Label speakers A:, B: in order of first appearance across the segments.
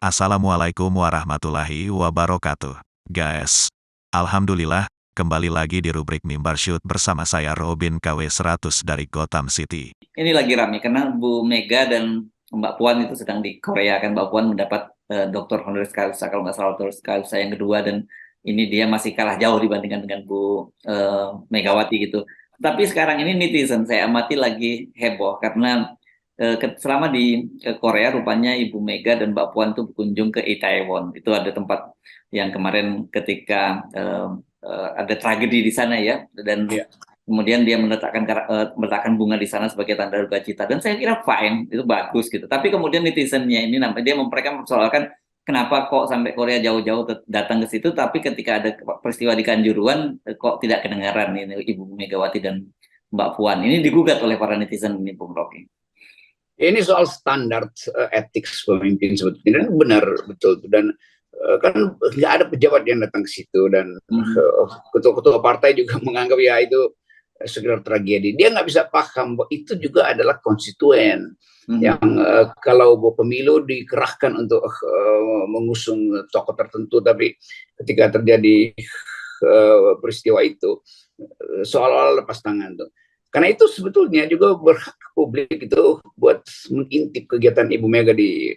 A: Assalamualaikum warahmatullahi wabarakatuh. Guys, alhamdulillah, kembali lagi di rubrik Mimbar Shoot bersama saya Robin KW 100 dari Gotham City.
B: Ini lagi ramai karena Bu Mega dan Mbak Puan itu sedang di Korea kan. Mbak Puan mendapat Doktor Honoris Causa, kalau nggak salah Honoris Causa yang kedua, dan ini dia masih kalah jauh dibandingkan dengan Bu Megawati gitu. Tapi sekarang ini netizen saya amati lagi heboh karena selama di Korea rupanya Ibu Mega dan Mbak Puan tuh berkunjung ke Itaewon. Itu ada tempat yang kemarin ketika ada tragedi di sana ya, dan kemudian dia meletakkan bunga di sana sebagai tanda duka cita, dan saya kira fine, itu bagus gitu. Tapi kemudian netizennya ini mereka mempersoalkan kenapa kok sampai Korea jauh-jauh datang ke situ, tapi ketika ada peristiwa di Kanjuruhan kok tidak kedengaran ini Ibu Megawati dan Mbak Puan. Ini digugat oleh para netizen ini, Bung Rocky.
C: Ini soal standar etik pemimpin sebetulnya, dan benar betul, dan kan nggak ada pejabat yang datang ke situ, dan ketua-ketua partai juga menganggap ya itu sekedar tragedi. Dia nggak bisa paham bahwa itu juga adalah konstituen yang kalau pemilu dikerahkan untuk mengusung tokoh tertentu, tapi ketika terjadi peristiwa itu seolah-olah lepas tangan tuh. Karena itu sebetulnya juga berhak publik itu buat mengintip kegiatan Ibu Mega di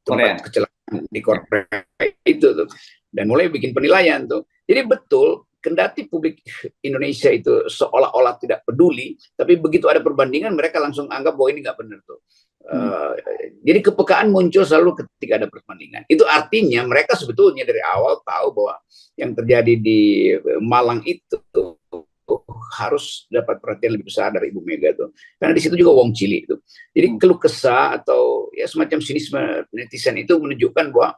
C: tempat kecelakaan di Korea itu tuh, dan mulai bikin penilaian tuh. Jadi betul, kendati publik Indonesia itu seolah-olah tidak peduli, tapi begitu ada perbandingan mereka langsung anggap bahwa ini nggak benar tuh. Jadi kepekaan muncul selalu ketika ada perbandingan. Itu artinya mereka sebetulnya dari awal tahu bahwa yang terjadi di Malang itu tuh harus dapat perhatian lebih besar dari Ibu Mega tuh, karena di situ juga wong cilik itu. Jadi keluh kesah atau ya semacam sinisme netizen itu menunjukkan bahwa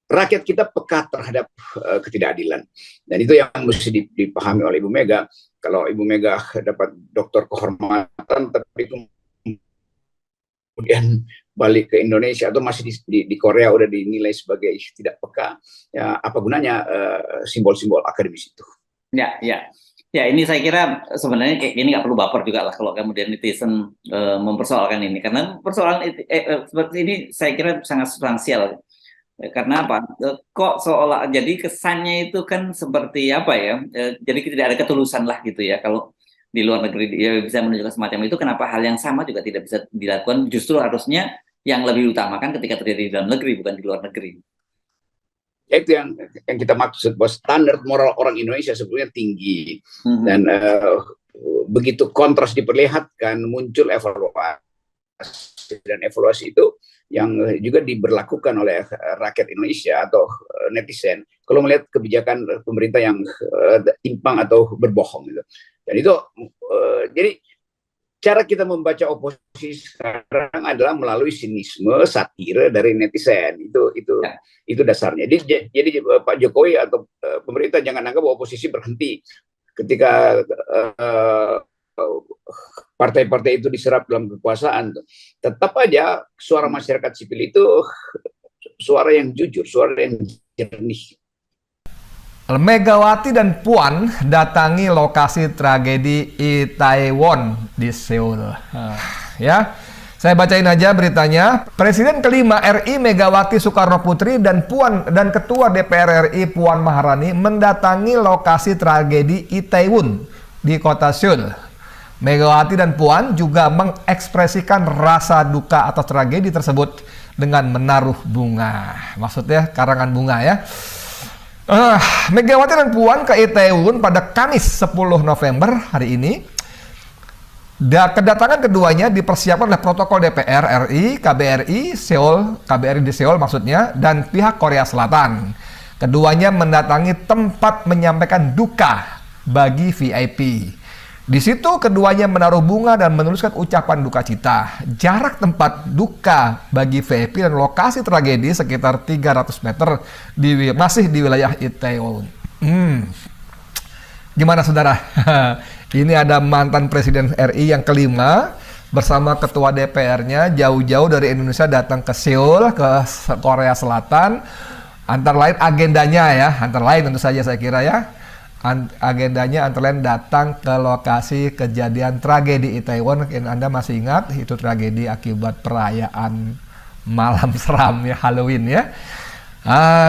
C: rakyat kita peka terhadap ketidakadilan, dan itu yang mesti dipahami oleh Ibu Mega. Kalau Ibu Mega dapat doktor kehormatan tapi kemudian balik ke Indonesia atau masih di Korea udah dinilai sebagai tidak peka, ya apa gunanya simbol-simbol akademis itu?
B: Ya, ini saya kira sebenarnya kayak ini nggak perlu baper juga lah kalau kemudian netizen mempersoalkan ini, karena persoalan seperti ini saya kira sangat substansial. Karena apa? Kok seolah jadi kesannya itu kan seperti apa ya? Jadi tidak ada ketulusan lah gitu ya. Kalau di luar negeri dia bisa menunjukkan semacam itu, kenapa hal yang sama juga tidak bisa dilakukan? Justru harusnya yang lebih utamakan ketika terjadi di dalam negeri, bukan di luar negeri.
C: Itu yang kita maksud, bahwa standar moral orang Indonesia sebetulnya tinggi, dan begitu kontras diperlihatkan muncul evaluasi, dan evaluasi itu yang juga diberlakukan oleh rakyat Indonesia atau netizen kalau melihat kebijakan pemerintah yang timpang atau berbohong gitu. Dan itu jadi cara kita membaca oposisi sekarang adalah melalui sinisme, satire dari netizen. Itu dasarnya. Jadi Pak Jokowi atau pemerintah jangan anggap oposisi berhenti ketika partai-partai itu diserap dalam kekuasaan. Tetap aja suara masyarakat sipil itu suara yang jujur, suara yang jernih.
D: Megawati dan Puan datangi lokasi tragedi Itaewon di Seoul. Ya, saya bacain aja beritanya. Presiden kelima RI Megawati Soekarno Putri dan Ketua DPR RI Puan Maharani mendatangi lokasi tragedi Itaewon di kota Seoul. Megawati dan Puan juga mengekspresikan rasa duka atas tragedi tersebut dengan menaruh bunga. Maksudnya karangan bunga ya. Megawati dan Puan ke Itaewon pada Kamis 10 November hari ini. Kedatangan keduanya dipersiapkan oleh protokol DPR RI, KBRI di Seoul maksudnya, dan pihak Korea Selatan. Keduanya mendatangi tempat menyampaikan duka bagi VIP. Di situ keduanya menaruh bunga dan menuliskan ucapan duka cita. Jarak tempat duka bagi VIP dan lokasi tragedi sekitar 300 meter masih di wilayah Itaewon. Gimana saudara? Ini ada mantan Presiden RI yang kelima, bersama ketua DPR-nya jauh-jauh dari Indonesia datang ke Seoul, ke Korea Selatan. Antara lain agendanya ya, antara lain tentu saja saya kira ya, agendanya antara lain datang ke lokasi kejadian tragedi Itaewon. Anda masih ingat itu tragedi akibat perayaan malam seram ya, Halloween ya.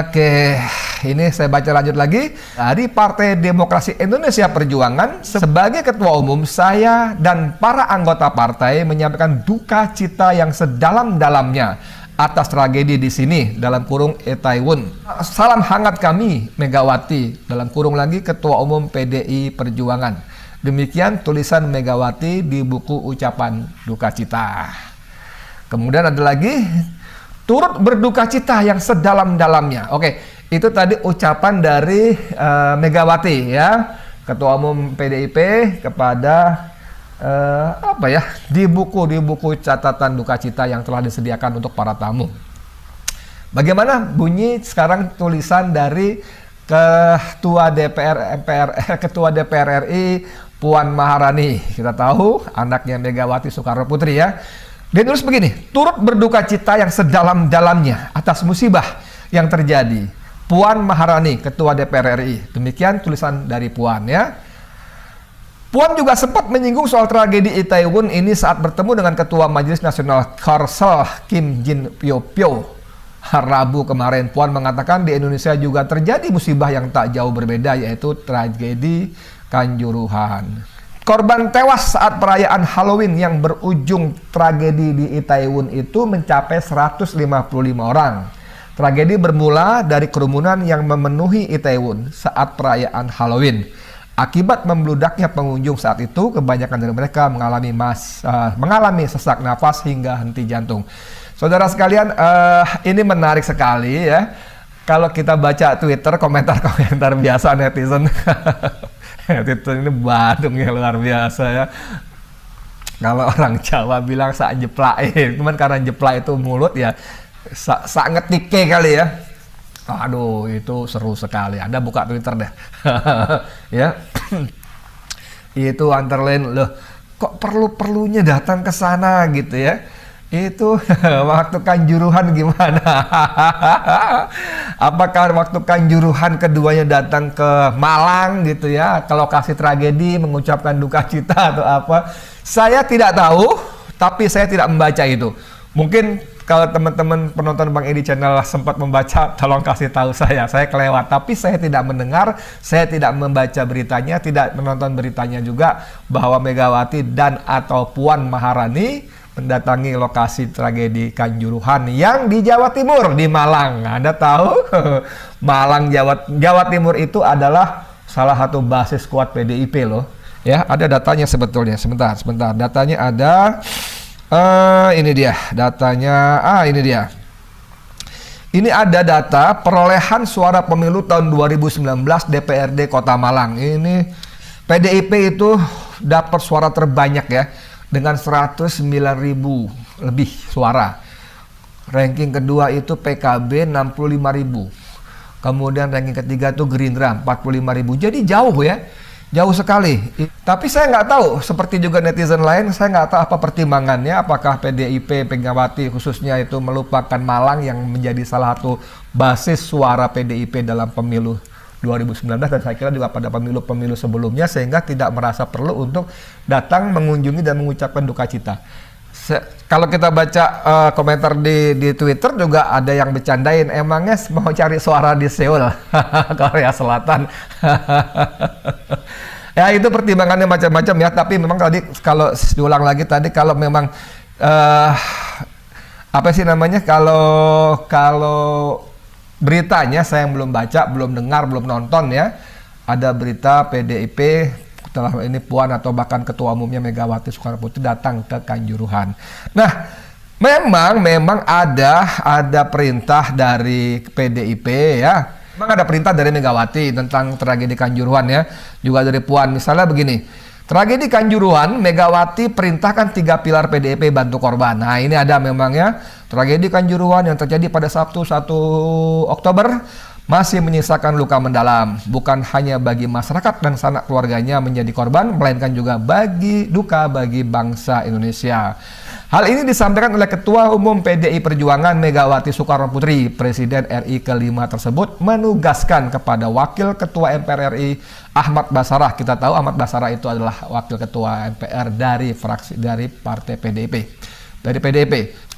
D: Oke, ini saya baca lanjut lagi. Dari Partai Demokrasi Indonesia Perjuangan, sebagai Ketua Umum, saya dan para anggota partai menyampaikan duka cita yang sedalam-dalamnya atas tragedi di sini, dalam kurung Itaewon. Salam hangat kami, Megawati, dalam kurung lagi Ketua Umum PDI Perjuangan. Demikian tulisan Megawati di buku ucapan duka cita. Kemudian ada lagi, turut berduka cita yang sedalam-dalamnya. Oke, itu tadi ucapan dari Megawati ya, Ketua Umum PDIP kepada di buku catatan duka cita yang telah disediakan untuk para tamu. Bagaimana bunyi sekarang tulisan dari Ketua DPR RI Puan Maharani? Kita tahu anaknya Megawati Soekarno Putri ya. Dia tulis begini, turut berduka cita yang sedalam-dalamnya atas musibah yang terjadi. Puan Maharani, Ketua DPR RI. Demikian tulisan dari Puan ya. Puan juga sempat menyinggung soal tragedi Itaewon ini saat bertemu dengan Ketua Majelis Nasional Korsel Kim Jin Pyo Rabu kemarin. Puan mengatakan di Indonesia juga terjadi musibah yang tak jauh berbeda, yaitu tragedi Kanjuruhan. Korban tewas saat perayaan Halloween yang berujung tragedi di Itaewon itu mencapai 155 orang. Tragedi bermula dari kerumunan yang memenuhi Itaewon saat perayaan Halloween. Akibat membludaknya pengunjung saat itu, kebanyakan dari mereka mengalami sesak nafas hingga henti jantung. Saudara sekalian, ini menarik sekali ya. Kalau kita baca Twitter, komentar-komentar biasa netizen. Netizen ini Badung ya, luar biasa ya. Kalau orang Jawa bilang sak jeplak, cuman karena jeplak itu mulut ya, sak ngetike kali ya. Aduh, itu seru sekali. Anda buka Twitter deh. Ya. Itu antara lain, loh, kok perlu-perlunya datang ke sana gitu ya. Itu waktu Kanjuruhan gimana? Apakah waktu Kanjuruhan keduanya datang ke Malang gitu ya, ke lokasi tragedi mengucapkan duka cita atau apa? Saya tidak tahu, tapi saya tidak membaca itu. Mungkin kalau teman-teman penonton Bang Edi Channel sempat membaca, tolong kasih tahu saya kelewat. Tapi saya tidak mendengar, saya tidak membaca beritanya, tidak menonton beritanya juga bahwa Megawati dan atau Puan Maharani mendatangi lokasi tragedi Kanjuruhan yang di Jawa Timur, di Malang. Anda tahu, Malang, Jawa Timur itu adalah salah satu basis kuat PDIP loh. Ya, ada datanya sebetulnya. Sebentar. Datanya ada. Ini dia datanya. Ini dia. Ini ada data perolehan suara pemilu tahun 2019 DPRD Kota Malang. Ini PDIP itu dapat suara terbanyak ya, dengan 109.000 lebih suara. Ranking kedua itu PKB 65.000. Kemudian ranking ketiga itu Gerindra 45.000. Jadi jauh ya, jauh sekali. Tapi saya nggak tahu, seperti juga netizen lain, saya nggak tahu apa pertimbangannya. Apakah PDIP Megawati khususnya itu melupakan Malang yang menjadi salah satu basis suara PDIP dalam pemilu 2019 dan saya kira juga pada pemilu-pemilu sebelumnya, sehingga tidak merasa perlu untuk datang mengunjungi dan mengucapkan duka cita. Kalau kita baca komentar di Twitter juga ada yang bercandain, emangnya mau cari suara di Seoul, Korea Selatan. Ya itu pertimbangannya macam-macam ya, tapi memang tadi kalau diulang lagi tadi, kalau memang kalau beritanya saya belum baca, belum dengar, belum nonton ya. Ada berita PDIP setelah ini Puan atau bahkan Ketua Umumnya Megawati Soekarno Putri datang ke Kanjuruhan. Nah, memang ada perintah dari PDIP ya. Memang ada perintah dari Megawati tentang tragedi Kanjuruhan ya. Juga dari Puan. Misalnya begini, tragedi Kanjuruhan, Megawati perintahkan 3 pilar PDIP bantu korban. Nah ini ada memang ya, tragedi Kanjuruhan yang terjadi pada Sabtu 1 Oktober. masih menyisakan luka mendalam, bukan hanya bagi masyarakat dan sanak keluarganya menjadi korban, melainkan juga bagi bangsa Indonesia. Hal ini disampaikan oleh Ketua Umum PDI Perjuangan Megawati Soekarno Putri. Presiden RI ke-5 tersebut menugaskan kepada Wakil Ketua MPR RI Ahmad Basarah. Kita tahu Ahmad Basarah itu adalah Wakil Ketua MPR dari Partai PDIP.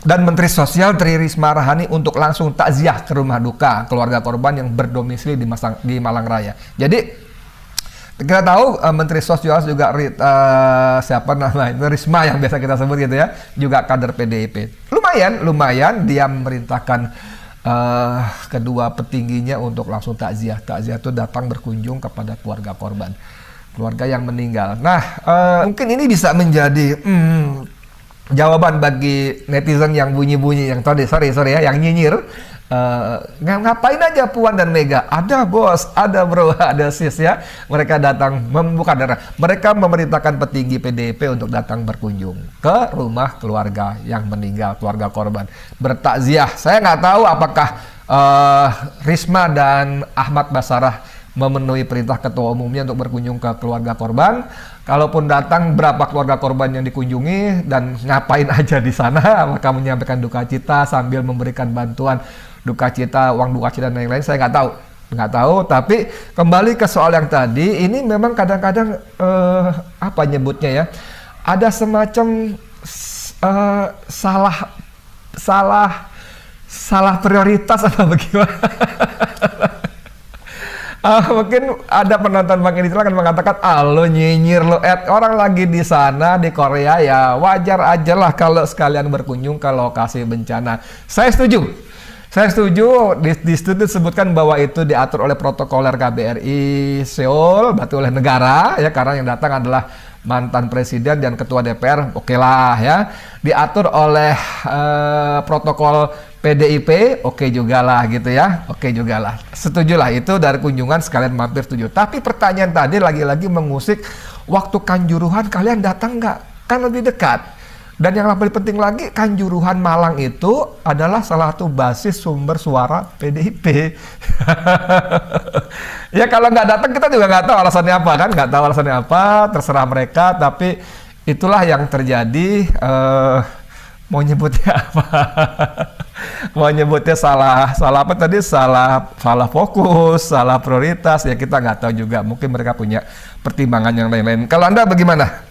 D: Dan Menteri Sosial Tri Risma Rahani untuk langsung takziah ke rumah duka keluarga korban yang berdomisili di Malang Raya. Jadi kita tahu Menteri Sosial juga siapa namanya Risma yang biasa kita sebut gitu ya, juga kader PDIP. Lumayan dia memerintahkan kedua petingginya untuk langsung takziah. Takziah itu datang berkunjung kepada keluarga korban, keluarga yang meninggal. Nah, mungkin ini bisa menjadi jawaban bagi netizen yang bunyi-bunyi, yang sorry ya, yang nyinyir. Ngapain aja Puan dan Mega? Ada bos, ada bro, ada sis ya. Mereka datang mereka memerintahkan petinggi PDIP untuk datang berkunjung ke rumah keluarga yang meninggal, keluarga korban, bertakziah. Saya nggak tahu apakah Risma dan Ahmad Basarah memenuhi perintah ketua umumnya untuk berkunjung ke keluarga korban. Kalaupun datang, berapa keluarga korban yang dikunjungi dan ngapain aja di sana? Apakah menyampaikan duka cita sambil memberikan bantuan duka cita, uang duka cita dan lain-lain? Saya nggak tahu. Tapi kembali ke soal yang tadi, ini memang kadang-kadang apa nyebutnya ya? Ada semacam salah prioritas apa bagaimana? Mungkin ada penonton Bang Indra akan mengatakan, lo nyinyir lo, orang lagi di sana di Korea ya, wajar aja lah kalau sekalian berkunjung ke lokasi bencana. Saya setuju. Di situ disebutkan bahwa itu diatur oleh protokoler KBRI Seoul, berarti oleh negara ya, karena yang datang adalah mantan presiden dan ketua DPR, oke lah ya. Diatur oleh protokol PDIP, oke juga lah gitu ya, setuju lah itu dari kunjungan sekalian mampir, setuju. Tapi pertanyaan tadi lagi-lagi mengusik, waktu Kanjuruhan kalian datang nggak? Kan lebih dekat. Dan yang lebih penting lagi, Kanjuruhan Malang itu adalah salah satu basis sumber suara PDIP. Ya kalau nggak datang kita juga nggak tahu alasannya apa kan, terserah mereka. Tapi itulah yang terjadi. Mau nyebutnya apa? Mau nyebutnya salah apa tadi? Salah fokus, salah prioritas. Ya kita nggak tahu juga. Mungkin mereka punya pertimbangan yang lain-lain. Kalau Anda bagaimana?